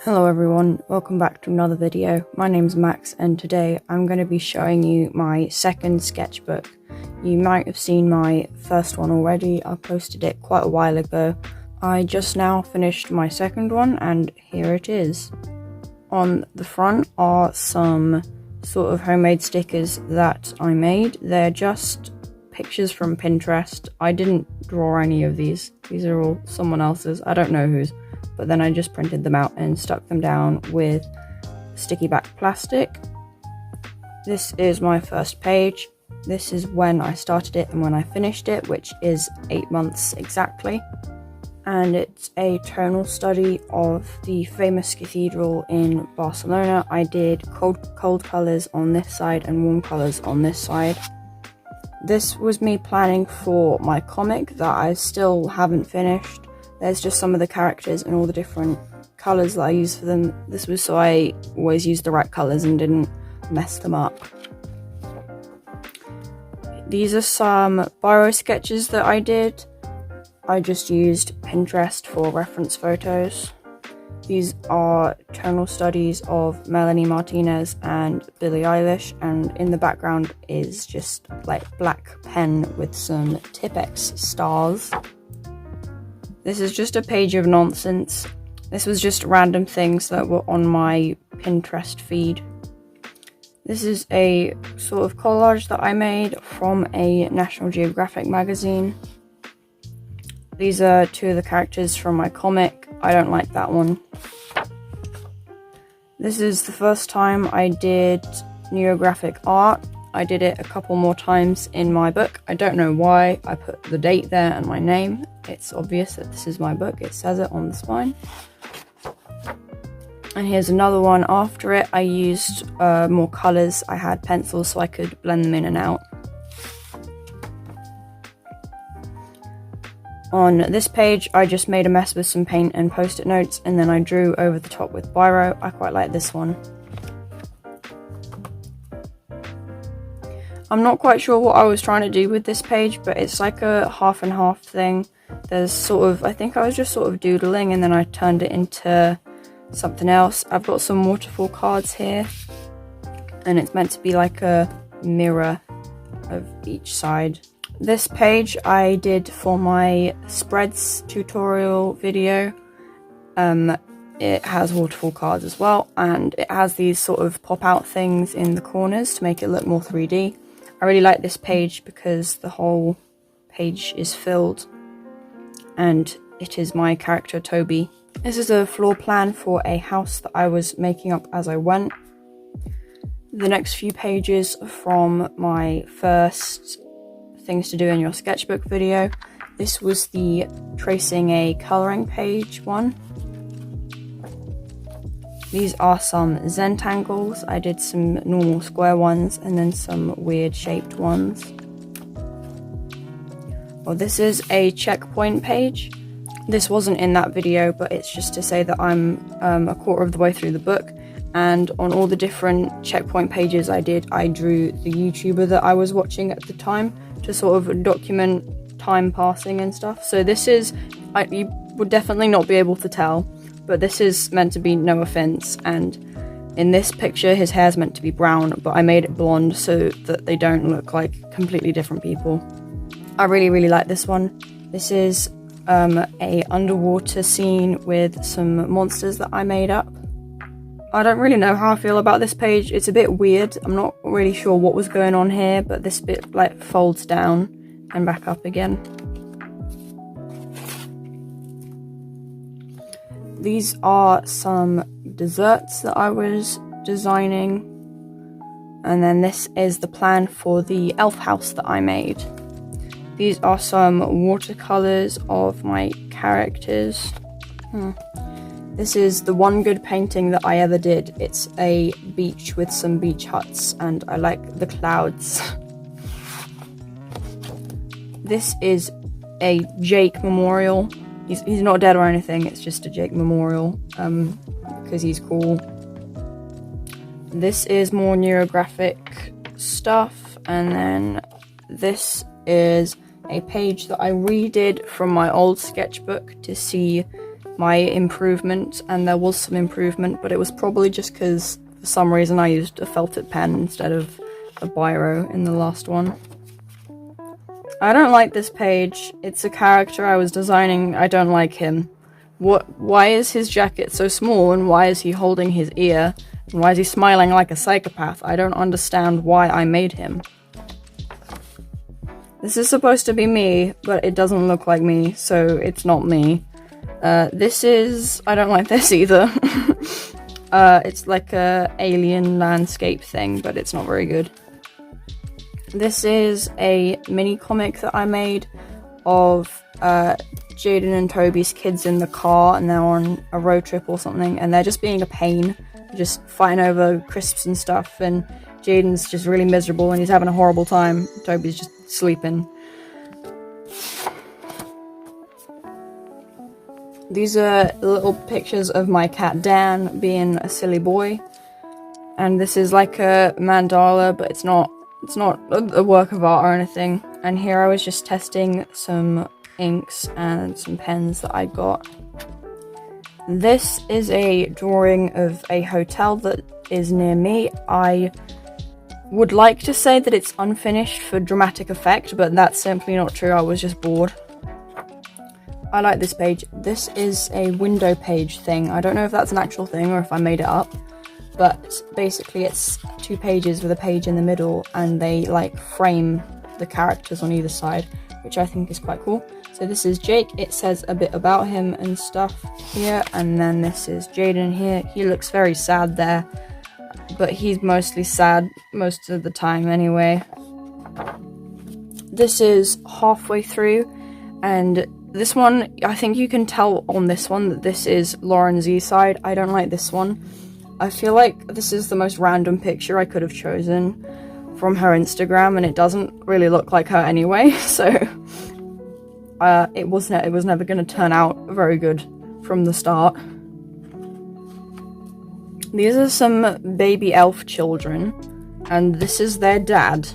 Hello everyone, welcome back to another video. My name's Max and today I'm going to be showing you my second sketchbook. You might have seen my first one already, I posted it quite a while ago. I just now finished my second one and here it is. On the front are some sort of homemade stickers that I made. They're just pictures from Pinterest. I didn't draw any of these. These are all someone else's, I don't know whose. But then I just printed them out and stuck them down with sticky back plastic. This is my first page. This is when I started it and when I finished it, which is 8 months exactly. And it's a tonal study of the famous cathedral in Barcelona. I did cold colours on this side and warm colours on this side. This was me planning for my comic that I still haven't finished. There's just some of the characters and all the different colours that I use for them. This was so I always used the right colours and didn't mess them up. These are some Biro sketches that I did. I just used Pinterest for reference photos. These are tonal studies of Melanie Martinez and Billie Eilish, and in the background is just like black pen with some Tipex stars. This is just a page of nonsense. This was just random things that were on my Pinterest feed. This is a sort of collage that I made from a National Geographic magazine. These are two of the characters from my comic. I don't like that one. This is the first time I did Neographic Art. I did it a couple more times in my book. I don't know why. I put the date there and my name. It's obvious that this is my book. It says it on the spine. And here's another one after it. I used more colours. I had pencils so I could blend them in and out. On this page, I just made a mess with some paint and post-it notes, and then I drew over the top with Biro. I quite like this one. I'm not quite sure what I was trying to do with this page, but it's like a half and half thing. There's sort of, I think I was just sort of doodling and then I turned it into something else. I've got some waterfall cards here, and it's meant to be like a mirror of each side. This page I did for my spreads tutorial video. It has waterfall cards as well, and it has these sort of pop out things in the corners to make it look more 3D. I really like this page because the whole page is filled, and it is my character Toby. This is a floor plan for a house that I was making up as I went. The next few pages from my first things to do in your sketchbook video. This was the tracing a colouring page one. These are some Zentangles. I did some normal square ones and then some weird shaped ones. Well, this is a checkpoint page. This wasn't in that video, but it's just to say that I'm a quarter of the way through the book, and on all the different checkpoint pages I drew the YouTuber that I was watching at the time to sort of document time passing and stuff. So this is, you would definitely not be able to tell, but this is meant to be no offense, and in this picture his hair's meant to be brown, but I made it blonde so that they don't look like completely different people. I really like this one. This is a underwater scene with some monsters that I made up. I don't really know how I feel about this page. It's a bit weird. I'm not really sure what was going on here, but this bit like folds down and back up again. These are some desserts that I was designing, and then this is the plan for the elf house that I made. These are some watercolors of my characters. This is the one good painting that I ever did. It's a beach with some beach huts, and I like the clouds. This is a Jake memorial. He's not dead or anything, it's just a Jake memorial, because he's cool. This is more neurographic stuff, and then this is a page that I redid from my old sketchbook to see my improvement, and there was some improvement, but it was probably just because for some reason I used a felted pen instead of a biro in the last one. I don't like this page. It's a character I was designing. I don't like him. Why is his jacket so small, and why is he holding his ear, and why is he smiling like a psychopath? I don't understand why I made him. This is supposed to be me, but it doesn't look like me, so it's not me. This is... I don't like this either. It's like a alien landscape thing, but it's not very good. This is a mini comic that I made of Jaden and Toby's kids in the car, and they're on a road trip or something, and they're just being a pain, just fighting over crisps and stuff, and Jaden's just really miserable and he's having a horrible time. Toby's just sleeping. These are little pictures of my cat Dan being a silly boy, and this is like a mandala, but it's not a work of art or anything. And here I was just testing some inks and some pens that I got. This is a drawing of a hotel that is near me. I would like to say that it's unfinished for dramatic effect, but that's simply not true. I was just bored. I like this page. This is a window page thing. I don't know if that's an actual thing or if I made it up, but basically it's 2 pages with a page in the middle, and they like frame the characters on either side, which I think is quite cool. So this is Jake. It says a bit about him and stuff here, and then this is Jaden here. He looks very sad there, but he's mostly sad most of the time anyway. This is halfway through, and this one, I think you can tell on this one that this is Lauren Z's side. I don't like this one. I feel like this is the most random picture I could have chosen from her Instagram, and it doesn't really look like her anyway, so it was never going to turn out very good from the start. These are some baby elf children, and this is their dad.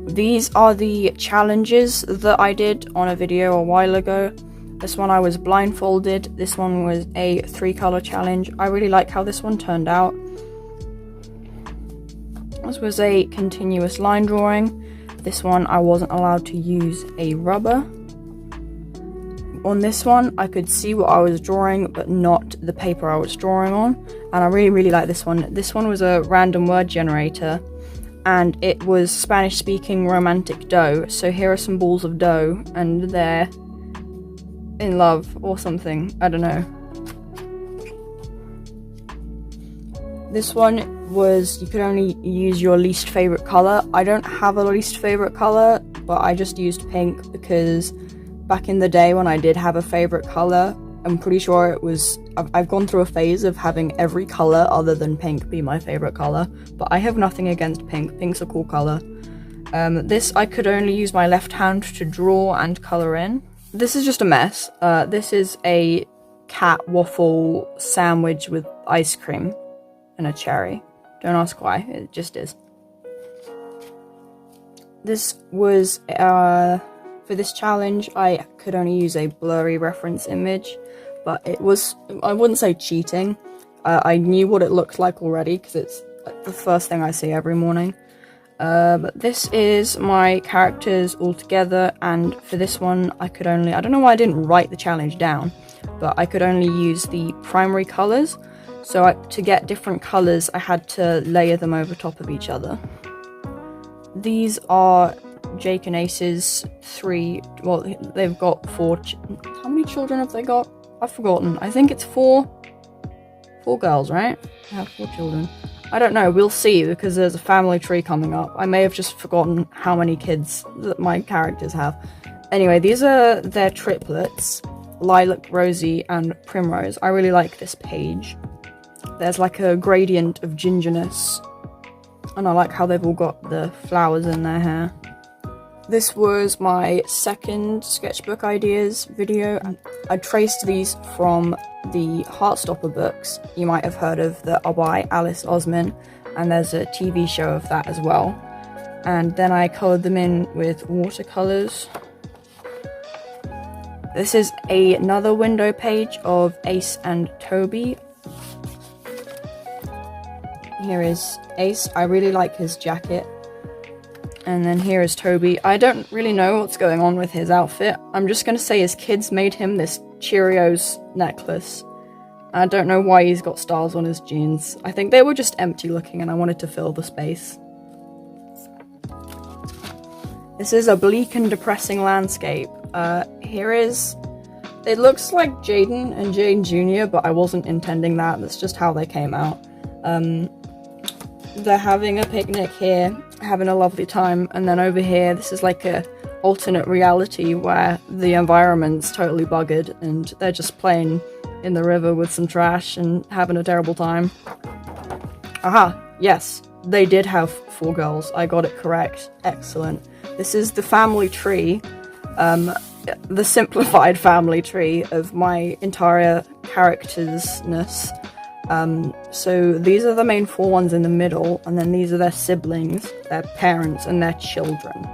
These are the challenges that I did on a video a while ago. This one I was blindfolded. This one was a 3-color challenge. I really like how this one turned out. This was a continuous line drawing. This one I wasn't allowed to use a rubber. On this one I could see what I was drawing, but not the paper I was drawing on, and I really like this one. This one was a random word generator, and it was Spanish speaking romantic dough. So here are some balls of dough, and they're in love or something, I don't know. This one was, you could only use your least favorite color. I don't have a least favorite color, but I just used pink because back in the day when I did have a favorite color, I'm pretty sure it was, I've gone through a phase of having every color other than pink be my favorite color, but I have nothing against pink. Pink's a cool color. This I could only use my left hand to draw and color in. This is just a mess. This is a cat waffle sandwich with ice cream and a cherry. Don't ask why, it just is. This was, for this challenge, I could only use a blurry reference image, but it was, I wouldn't say cheating. I knew what it looked like already, because it's the first thing I see every morning. But this is my characters all together, and for this one, I could only, I don't know why I didn't write the challenge down, but I could only use the primary colors. So to get different colors, I had to layer them over top of each other. These are Jake and Ace's 3, well, they've got 4, how many children have they got? I've forgotten. I think it's 4 girls, right? I have 4 children. I don't know, we'll see, because there's a family tree coming up. I may have just forgotten how many kids that my characters have. Anyway, these are their triplets, Lilac, Rosie, and Primrose. I really like this page. There's like a gradient of gingerness, and I like how they've all got the flowers in their hair. This was my second sketchbook ideas video. I traced these from the Heartstopper books you might have heard of that are by Alice Osman, and there's a TV show of that as well. And then I coloured them in with watercolours. This is another window page of Ace and Toby. Here is Ace. I really like his jacket. And then here is Toby. I don't really know what's going on with his outfit. I'm just going to say his kids made him this Cheerios necklace. I don't know why he's got stars on his jeans. I think they were just empty looking and I wanted to fill the space. This is a bleak and depressing landscape. Here is... It looks like Jaden and Jaden Jr., but I wasn't intending that. That's just how they came out. They're having a picnic here, having a lovely time, and then over here, this is like a alternate reality where the environment's totally buggered, and they're just playing in the river with some trash and having a terrible time. Aha! Yes, they did have 4 girls. I got it correct. Excellent. This is the family tree, the simplified family tree of my entire characters-ness. So these are the main 4 ones in the middle, and then these are their siblings, their parents, and their children.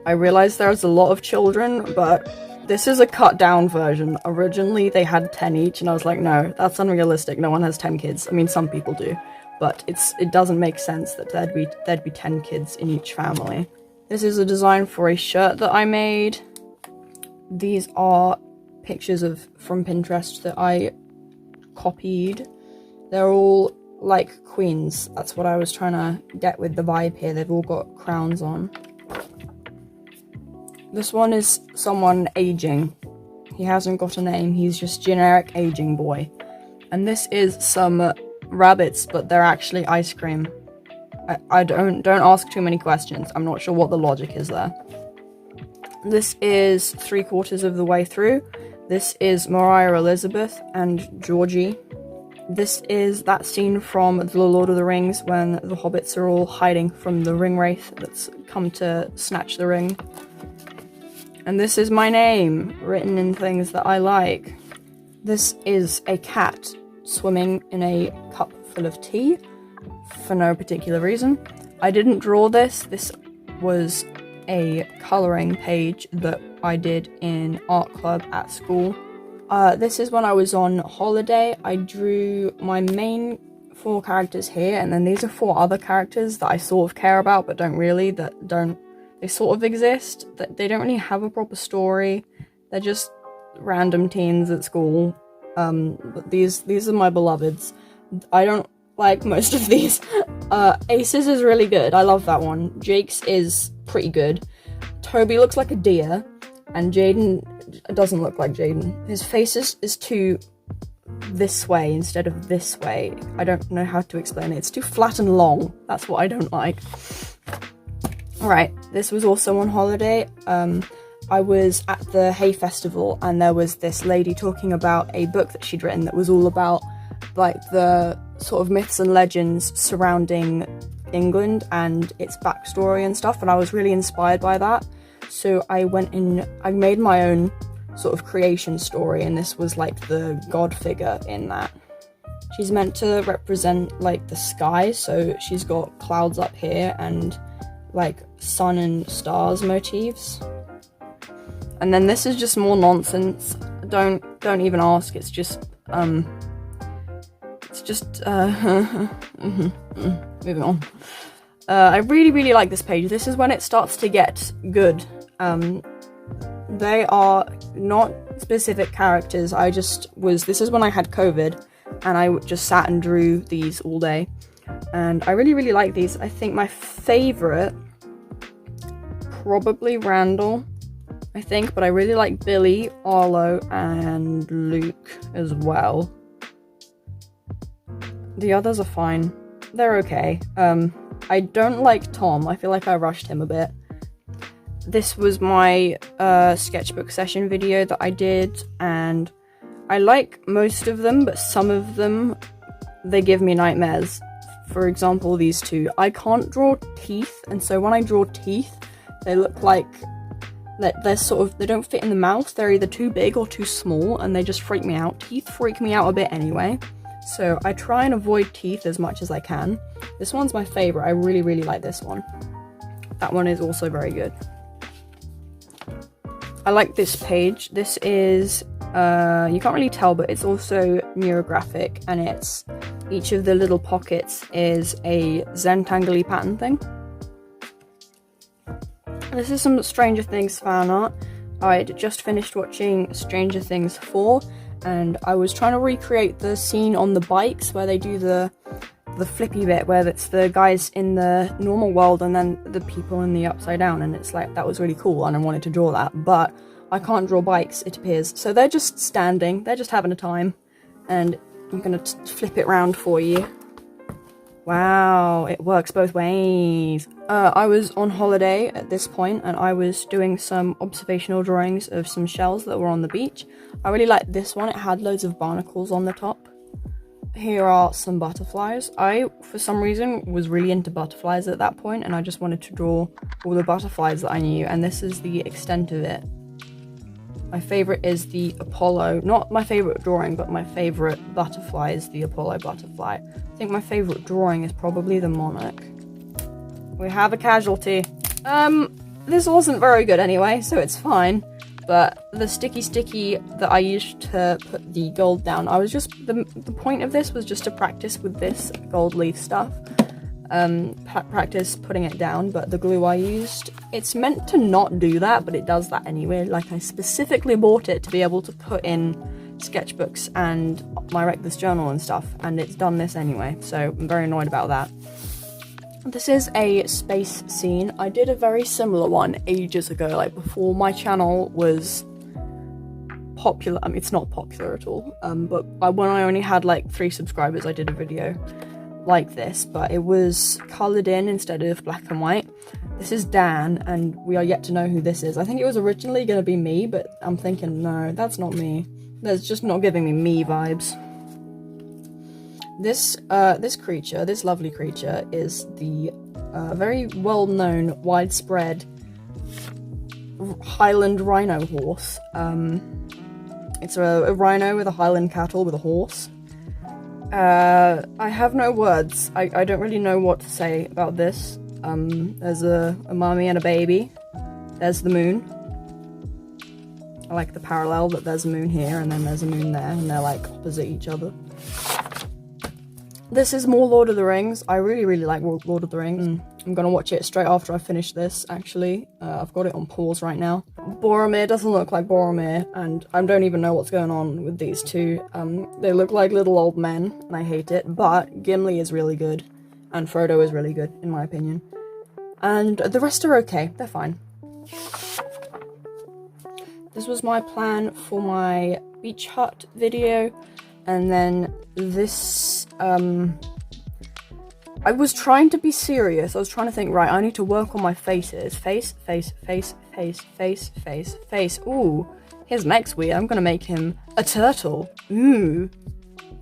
I realize there's a lot of children, but this is a cut down version. Originally they had 10 each, and I was like, no, that's unrealistic. No one has 10 kids. I mean, some people do, but it doesn't make sense that there'd be 10 kids in each family. This is a design for a shirt that I made. These are pictures from Pinterest that I copied. They're all like queens. That's what I was trying to get with the vibe here. They've all got crowns on. This one is someone aging. He hasn't got a name. He's just generic aging boy. And this is some rabbits, but they're actually ice cream. I don't ask too many questions. I'm not sure what the logic is there. This is 3/4 of the way through. This is Mariah Elizabeth and Georgie. This is that scene from The Lord of the Rings when the hobbits are all hiding from the ring wraith that's come to snatch the ring. And this is my name, written in things that I like. This is a cat swimming in a cup full of tea, for no particular reason. I didn't draw this. This was a colouring page that I did in art club at school. This is when I was on holiday. I drew my main 4 characters here, and then these are 4 other characters that I sort of care about, but don't really, they sort of exist. They don't really have a proper story. They're just random teens at school. But these are my beloveds. I don't like most of these. Ace's is really good. I love that one. Jake's is pretty good. Toby looks like a deer, and Jaden doesn't look like Jaden. His face is too this way instead of this way. I don't know how to explain it. It's too flat and long. That's what I don't like. Right, this was also on holiday. I was at the Hay Festival, and there was this lady talking about a book that she'd written that was all about like the sort of myths and legends surrounding England and its backstory and stuff, and I was really inspired by that. So I went in, I made my own sort of creation story, and this was like the god figure in that. She's meant to represent like the sky, so she's got clouds up here and like sun and stars motifs. And then this is just more nonsense. Don't even ask. It's just moving on. I really like this page. This is when it starts to get good. They are not specific characters. This is when I had COVID, and I just sat and drew these all day. And I really like these. I think my favorite, probably Randall, I think, but I really like Billy, Arlo, and Luke as well. The others are fine. They're okay. I don't like Tom. I feel like I rushed him a bit. This was my sketchbook session video that I did, and I like most of them, but some of them, they give me nightmares. For example, these 2. I can't draw teeth, and so when I draw teeth, they look like they're sort of, they don't fit in the mouth. They're either too big or too small, and they just freak me out. Teeth freak me out a bit anyway, so I try and avoid teeth as much as I can. This one's my favorite. I really like this one. That one is also very good. I like this page. This is, you can't really tell, but it's also Neographic, and it's, each of the little pockets is a Zentangle pattern thing. This is some Stranger Things fan art. I'd just finished watching Stranger Things 4, and I was trying to recreate the scene on the bikes where they do the flippy bit, where it's the guys in the normal world and then the people in the upside down, and it's like, that was really cool and I wanted to draw that, but I can't draw bikes, it appears. So they're just standing, they're just having a time, and I'm gonna flip it round for you. Wow, it works both ways. I was on holiday at this point, and I was doing some observational drawings of some shells that were on the beach. I really liked this one, it had loads of barnacles on the top. Here are some butterflies. I, for some reason, was really into butterflies at that point, and I just wanted to draw all the butterflies that I knew, and this is the extent of it. My favourite is the Apollo. Not my favourite drawing, but my favourite butterfly is the Apollo butterfly. I think my favourite drawing is probably the monarch. We have a casualty. This wasn't very good anyway, so it's fine. But the sticky that I used to put the gold down, I was just, the point of this was just to practice with this gold leaf stuff. Practice putting it down, but the glue I used, it's meant to not do that, but it does that anyway. Like, I specifically bought it to be able to put in sketchbooks and my Reckless journal and stuff, and it's done this anyway, so I'm very annoyed about that. This is a space scene. I did a very similar one ages ago, like before my channel was popular. I mean, it's not popular at all, but when I only had like 3 subscribers, I did a video like this, but it was coloured in instead of black and white. This is Dan, and we are yet to know who this is. I think it was originally going to be me, but I'm thinking, no, that's not me. That's just not giving me vibes. This creature, this lovely creature, is the very well-known, widespread Highland Rhino horse. It's a rhino with a Highland cattle with a horse. I have no words. I don't really know what to say about this. There's a mummy and a baby. There's the moon. I like the parallel that there's a moon here and then there's a moon there, and they're like opposite each other. This is more Lord of the Rings. I really like Lord of the Rings. I'm gonna watch it straight after I finish this, actually. I've got it on pause right now. Boromir doesn't look like Boromir, and I don't even know what's going on with these two. They look like little old men, and I hate it, but Gimli is really good, and Frodo is really good, in my opinion. And the rest are okay, they're fine. This was my plan for my beach hut video. And then this, I was trying to be serious. I was trying to think, right, I need to work on my faces. Face. Ooh, his neck's weird. I'm gonna make him a turtle. Ooh.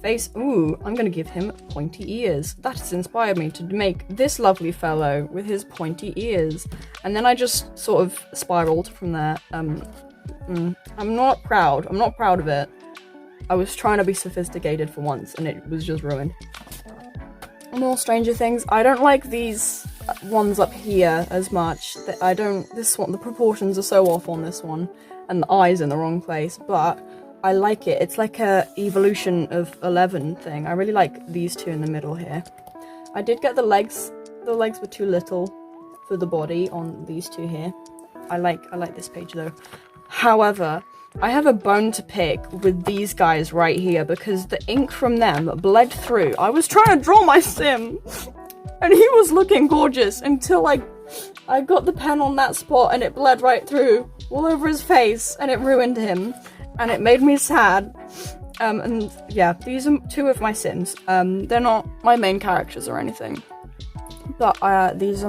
Face. Ooh, I'm gonna give him pointy ears. That has inspired me to make this lovely fellow with his pointy ears. And then I just sort of spiraled from there. I'm not proud. I'm not proud of it. I was trying to be sophisticated for once, and it was just ruined. More Stranger Things. I don't like these ones up here as much. This one, the proportions are so off on this one, and the eye's in the wrong place, but I like it. It's like a evolution of 11 thing. I really like these two in the middle here. I did get the legs. The legs were too little for the body on these two here. I like this page though. However, I have a bone to pick with these guys right here because the ink from them bled through. I was trying to draw my sim and he was looking gorgeous until I got the pen on that spot and it bled right through all over his face and it ruined him and it made me sad. And yeah, these are 2 of my sims. They're not my main characters or anything, but this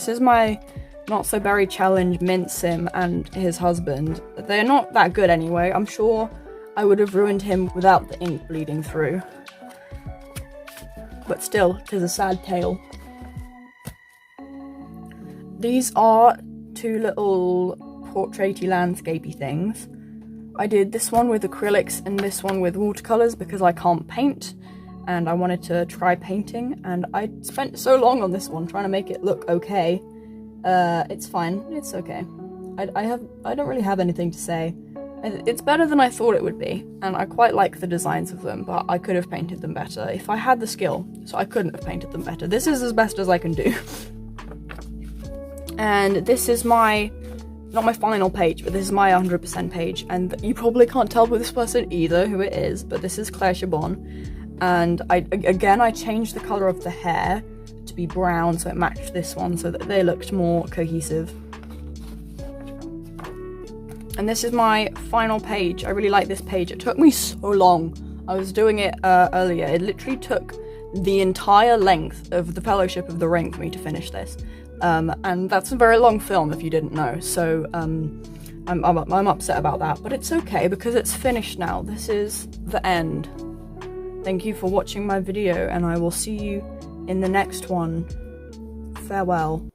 is my Not So Berry Challenge Mint Sim and his husband. They're not that good anyway. I'm sure I would have ruined him without the ink bleeding through. But still, 'tis a sad tale. These are 2 little portraity landscapey things. I did this one with acrylics and this one with watercolours because I can't paint. And I wanted to try painting, and I spent so long on this one trying to make it look okay. It's fine, it's okay. I don't really have anything to say. It's better than I thought it would be, and I quite like the designs of them, but I could have painted them better if I had the skill, so I couldn't have painted them better. This is as best as I can do. And this is my, not my final page, but this is my 100% page, and you probably can't tell with this person either who it is, but this is Claire Chabon, and I changed the colour of the hair to be brown so it matched this one so that they looked more cohesive. And this is my final page. I really like this page. It took me so long. I was doing it earlier. It literally took the entire length of the Fellowship of the Ring for me to finish this. And that's a very long film if you didn't know. So I'm upset about that, but it's okay because it's finished now. This is the end. Thank you for watching my video, and I will see you in the next one. Farewell.